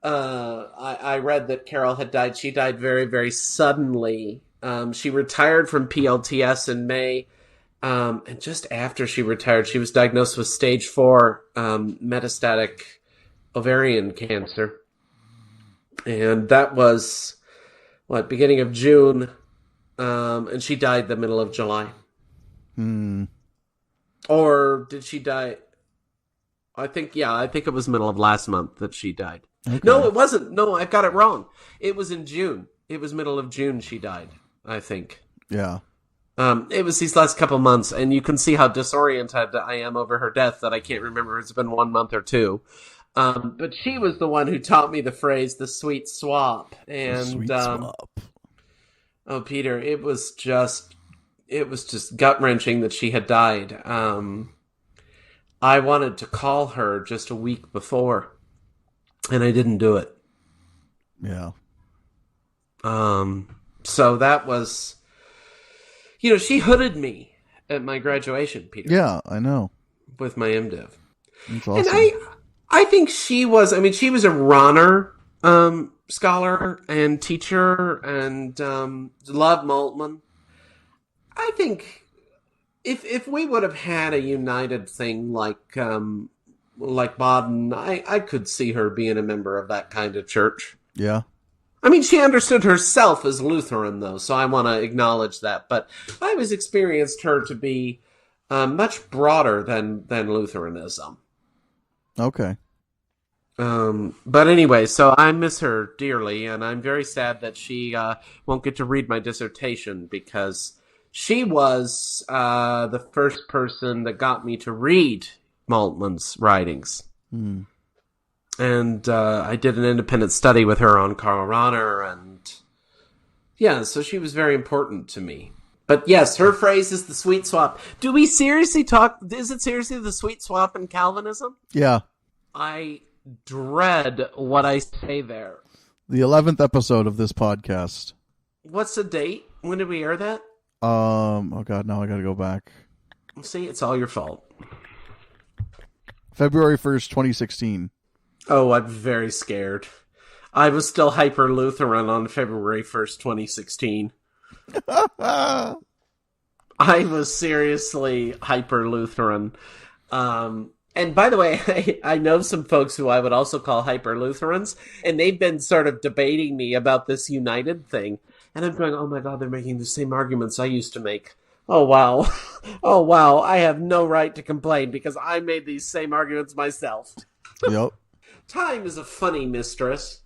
I read that Carol had died. She died very, very suddenly. She retired from PLTS in May. And just after she retired, she was diagnosed with stage 4 metastatic ovarian cancer. And that was, beginning of June. And she died the middle of July. Or did she die? I think it was middle of last month that she died. Okay. No, it wasn't. No, I got it wrong. It was in June. It was middle of June she died, I think.
Yeah.
It was these last couple months, and you can see how disoriented I am over her death that I can't remember if it's been 1 month or 2. But she was the one who taught me the phrase, the sweet swap. And,
sweet swap.
Oh, Peter, it was just gut-wrenching that she had died. I wanted to call her just a week before, and I didn't do it.
Yeah.
So that was, she hooded me at my graduation, Peter.
Yeah, I know.
With my MDiv.
That's awesome.
And I think she was a Rahner scholar and teacher and loved Maltman. I think if we would have had a united thing like Baden, I could see her being a member of that kind of church.
Yeah.
I mean, she understood herself as Lutheran, though, so I want to acknowledge that. But I always experienced her to be much broader than Lutheranism.
Okay.
But anyway, so I miss her dearly, and I'm very sad that she won't get to read my dissertation, because she was the first person that got me to read Maltman's writings. And I did an independent study with her on Karl Rahner, and so she was very important to me. But yes, her phrase is the sweet swap. Do we seriously talk? Is it seriously the sweet swap in Calvinism?
Yeah.
I dread what I say there.
The 11th episode of this podcast.
What's the date? When did we air that?
Oh God, now I gotta go back.
See, it's all your fault.
February 1st, 2016.
Oh, I'm very scared. I was still hyper-Lutheran on February 1st, 2016. I was seriously hyper-Lutheran. And by the way, I know some folks who I would also call hyper-Lutherans, and they've been sort of debating me about this united thing. And I'm going, oh my God, they're making the same arguments I used to make. Oh, wow. Oh, wow. I have no right to complain because I made these same arguments myself.
Yep.
Time is a funny mistress.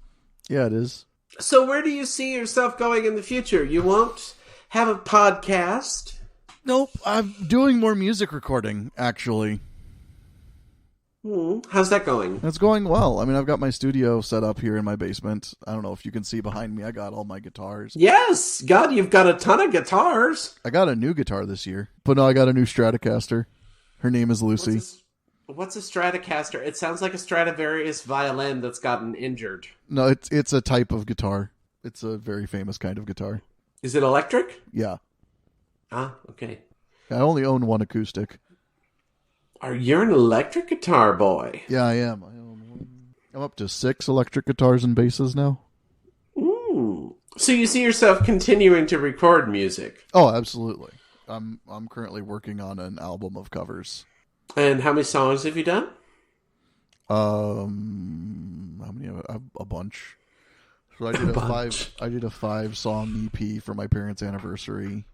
Yeah, it is.
So where do you see yourself going in the future? You won't have a podcast?
Nope. I'm doing more music recording, actually.
How's that going?
It's going well. I mean, I've got my studio set up here in my basement. I don't know if you can see behind me. I got all my guitars.
Yes! God, you've got a ton of guitars.
I got a new guitar this year. But no, I got a new Stratocaster. Her name is Lucy.
What's a Stratocaster? It sounds like a Stradivarius violin that's gotten injured.
No, it's a type of guitar. It's a very famous kind of guitar.
Is it electric?
Yeah.
Ah, okay.
I only own one acoustic.
You're an electric guitar boy.
Yeah, I am. I'm up to 6 electric guitars and basses now.
So you see yourself continuing to record music?
Oh, absolutely. I'm currently working on an album of covers.
And how many songs have you done?
How many? A bunch. So I did a 5-song EP for my parents' anniversary,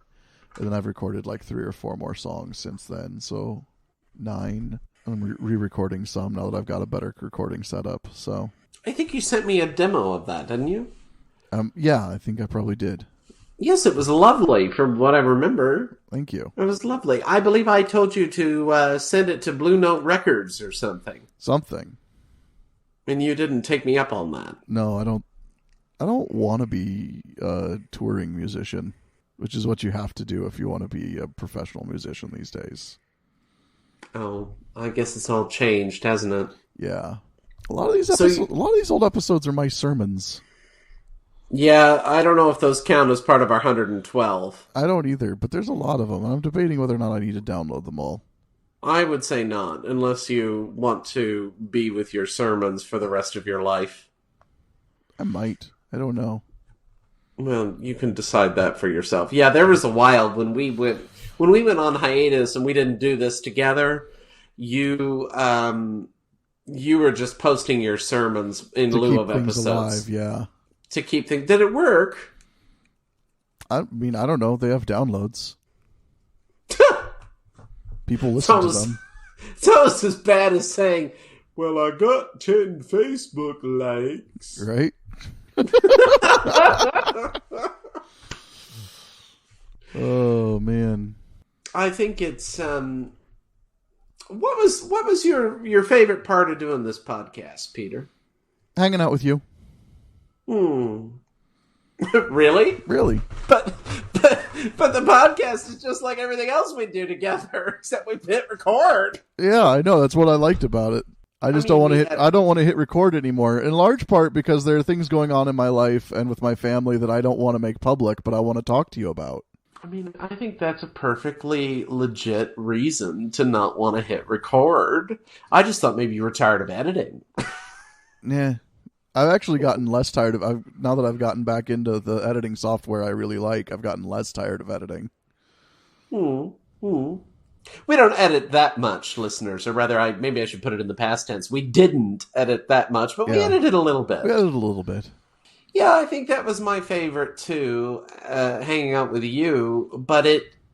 and then I've recorded like 3 or 4 more songs since then. So 9. I'm re-recording some now that I've got a better recording setup. So
I think you sent me a demo of that, didn't you?
Yeah, I think I probably did.
Yes, it was lovely from what I remember.
Thank you.
It was lovely. I believe I told you to send it to Blue Note Records or something.
Something.
And you didn't take me up on that.
No, I don't want to be a touring musician, which is what you have to do if you want to be a professional musician these days.
Oh, I guess it's all changed, hasn't it?
Yeah. A lot of these old episodes are my sermons.
Yeah, I don't know if those count as part of our 112.
I don't either, but there's a lot of them, and I'm debating whether or not I need to download them all.
I would say not, unless you want to be with your sermons for the rest of your life.
I might. I don't know.
Well, you can decide that for yourself. Yeah, there was a while when we went on hiatus and we didn't do this together. You were just posting your sermons in lieu of episodes.
Alive, yeah.
To keep things. Did it work?
I mean, I don't know. They have downloads. People listen to them.
It's almost as bad as saying, well, I got 10 Facebook likes.
Right? Oh, man.
I think it's... What was your favorite part of doing this podcast, Peter?
Hanging out with you.
Really?
Really?
But the podcast is just like everything else we do together, except we hit record.
Yeah, I know. That's what I liked about it. I don't want to hit. I don't want to hit record anymore. In large part because there are things going on in my life and with my family that I don't want to make public, but I want to talk to you about.
I mean, I think that's a perfectly legit reason to not want to hit record. I just thought maybe you were tired of editing.
Yeah. I've actually gotten less tired of... now that I've gotten back into the editing software I really like, I've gotten less tired of editing.
We don't edit that much, listeners. Or rather, maybe I should put it in the past tense. We didn't edit that much, but we edited a little bit.
We edited a little bit.
Yeah, I think that was my favorite, too, hanging out with you. But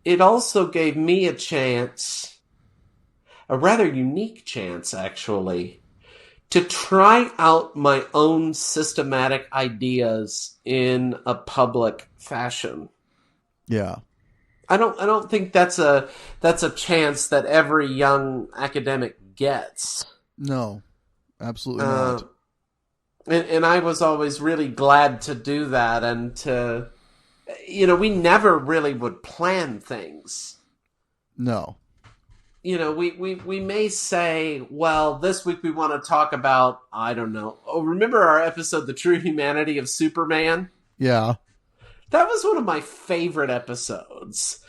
it also gave me a chance, a rather unique chance, actually, to try out my own systematic ideas in a public fashion.
Yeah.
I don't think that's a chance that every young academic gets.
No, absolutely not.
And I was always really glad to do that, and to, we never really would plan things.
No.
We may say, well, this week we want to talk about, I don't know. Oh, remember our episode, The True Humanity of Superman?
Yeah.
That was one of my favorite episodes.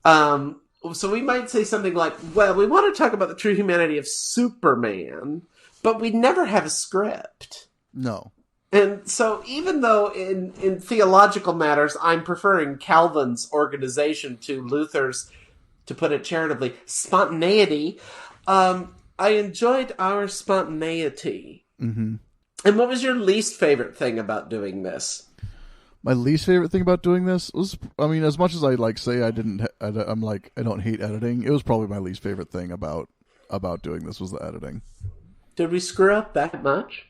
So we might say something like, well, we want to talk about the true humanity of Superman, but we never have a script.
No.
And so even though in theological matters, I'm preferring Calvin's organization to Luther's, to put it charitably, spontaneity, I enjoyed our spontaneity.
Mm-hmm.
And what was your least favorite thing about doing this?
My least favorite thing about doing this was, as much as I say I don't hate editing, it was probably my least favorite thing about doing this was the editing.
Did we screw up that much?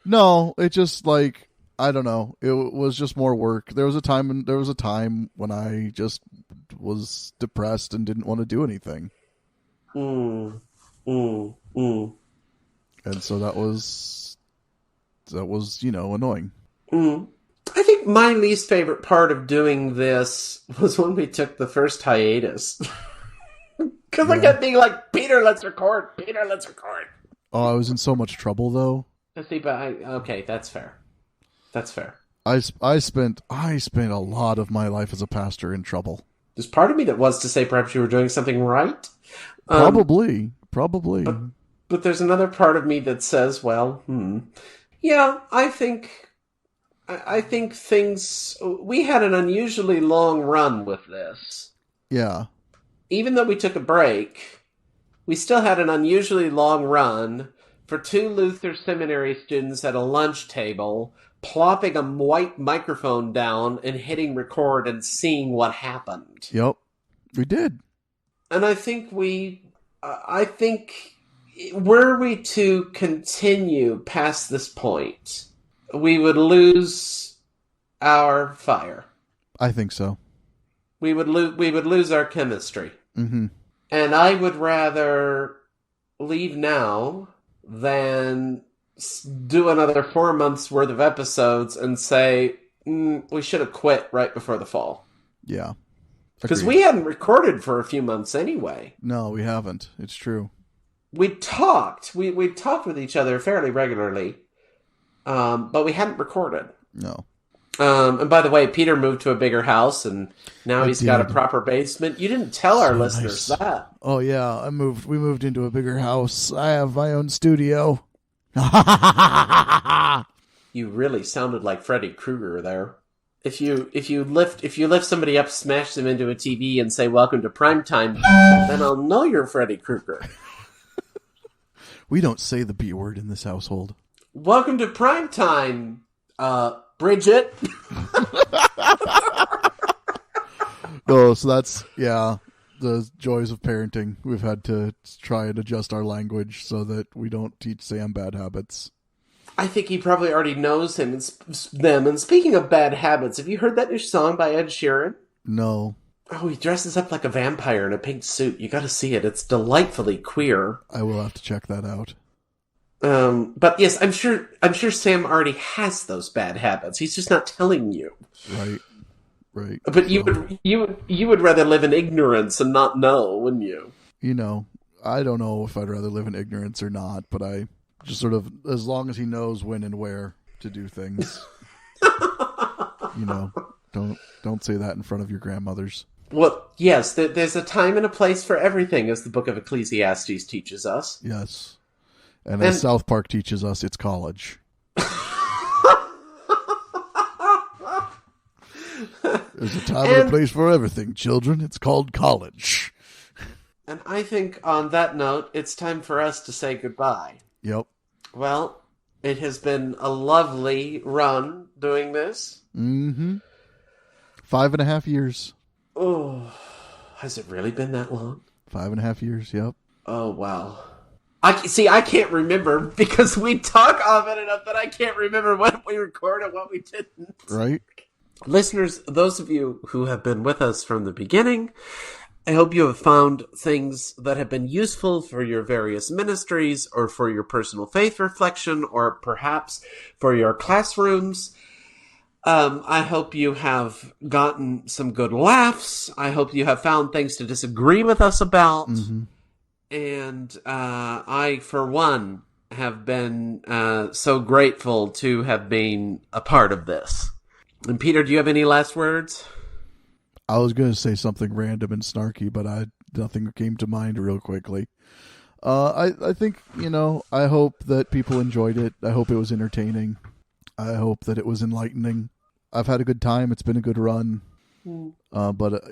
No, it just I don't know. It was just more work. There was a time when I just was depressed and didn't want to do anything. And so that was annoying.
I think my least favorite part of doing this was when we took the first hiatus. Because I kept being like, Peter, let's record. Peter, let's record.
Oh, I was in so much trouble, though.
See, but okay, that's fair. That's fair.
I spent a lot of my life as a pastor in trouble.
There's part of me that was to say perhaps you were doing something right.
Probably.
But there's another part of me that says, well, yeah, I think things... We had an unusually long run with this.
Yeah.
Even though we took a break, we still had an unusually long run for two Luther seminary students at a lunch table, plopping a white microphone down and hitting record and seeing what happened.
Yep. We did.
And I think were we to continue past this point, we would lose our fire.
I think so.
We would lose our chemistry.
Mm-hmm.
And I would rather leave now than do another 4 months worth of episodes and say, we should have quit right before the fall.
Yeah.
Because we hadn't recorded for a few months anyway.
No, we haven't. It's true.
We talked. We talked with each other fairly regularly. But we hadn't recorded.
No.
And by the way, Peter moved to a bigger house, and now he's got a proper basement. You didn't tell our listeners that.
Oh yeah, we moved into a bigger house. I have my own studio.
You really sounded like Freddy Krueger there. If you lift somebody up, smash them into a TV, and say "Welcome to Primetime," then I'll know you're Freddy Krueger.
We don't say the B word in this household.
Welcome to Primetime, Bridget.
Oh, so that's the joys of parenting. We've had to try and adjust our language so that we don't teach Sam bad habits.
I think he probably already knows them. And speaking of bad habits, have you heard that new song by Ed Sheeran?
No.
Oh, he dresses up like a vampire in a pink suit. You got to see it. It's delightfully queer.
I will have to check that out.
But yes, I'm sure Sam already has those bad habits. He's just not telling you.
Right.
But you would rather live in ignorance and not know, wouldn't you?
You know, I don't know if I'd rather live in ignorance or not, but I just sort of, as long as he knows when and where to do things. You know, don't say that in front of your grandmothers.
Well, yes, there's a time and a place for everything, as the Book of Ecclesiastes teaches us.
Yes. And as South Park teaches us, it's college. There's a time and a place for everything, children. It's called college.
And I think on that note, it's time for us to say goodbye.
Yep.
Well, it has been a lovely run doing this.
Mm-hmm. 5.5 years.
Oh, has it really been that long?
5.5 years, yep.
Oh, wow. I can't remember because we talk often enough that I can't remember what we recorded and what we didn't.
Right.
Listeners, those of you who have been with us from the beginning, I hope you have found things that have been useful for your various ministries or for your personal faith reflection or perhaps for your classrooms. I hope you have gotten some good laughs. I hope you have found things to disagree with us about.
Mm-hmm.
And I, for one, have been so grateful to have been a part of this. And Peter, do you have any last words?
I was going to say something random and snarky, but nothing came to mind real quickly. I think, I hope that people enjoyed it. I hope it was entertaining. I hope that it was enlightening. I've had a good time. It's been a good run. But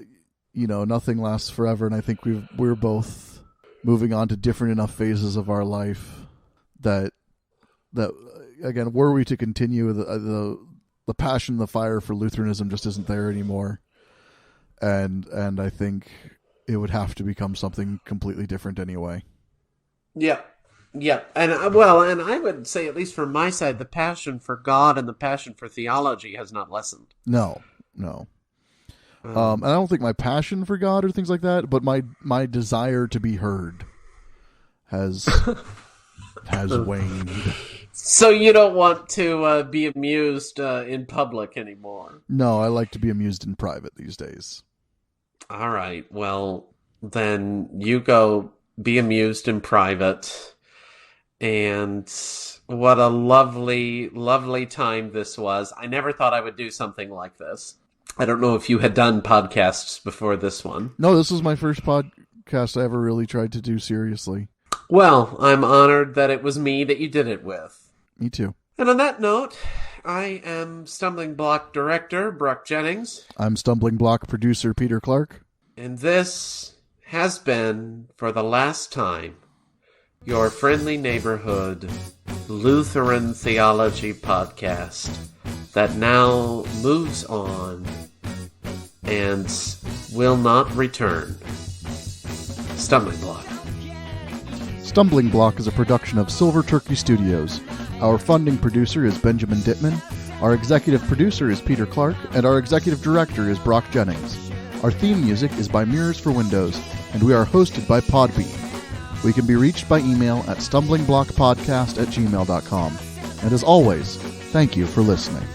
nothing lasts forever. And I think we're both moving on to different enough phases of our life that again, were we to continue, the passion, the fire for Lutheranism just isn't there anymore. And I think it would have to become something completely different anyway. Yeah. And I would say, at least from my side, the passion for God and the passion for theology has not lessened. No. And I don't think my passion for God or things like that, but my desire to be heard has waned. So you don't want to be amused in public anymore? No, I like to be amused in private these days. All right. Well, then you go be amused in private. And what a lovely, lovely time this was. I never thought I would do something like this. I don't know if you had done podcasts before this one. No, this was my first podcast I ever really tried to do seriously. Well, I'm honored that it was me that you did it with. Me too. And on that note, I am Stumbling Block Director Brach Jennings. I'm Stumbling Block Producer Peter Clark. And this has been, for the last time, your friendly neighborhood Lutheran theology podcast that now moves on and will not return. Stumbling Block. Stumbling Block is a production of Silver Turkey Studios. Our funding producer is Benjamin Dittman. Our executive producer is Peter Clark, and our executive director is Brach Jennings. Our theme music is by Mirrors for Windows, and we are hosted by Podbean. We can be reached by email at stumblingblockpodcast@gmail.com. And as always, thank you for listening.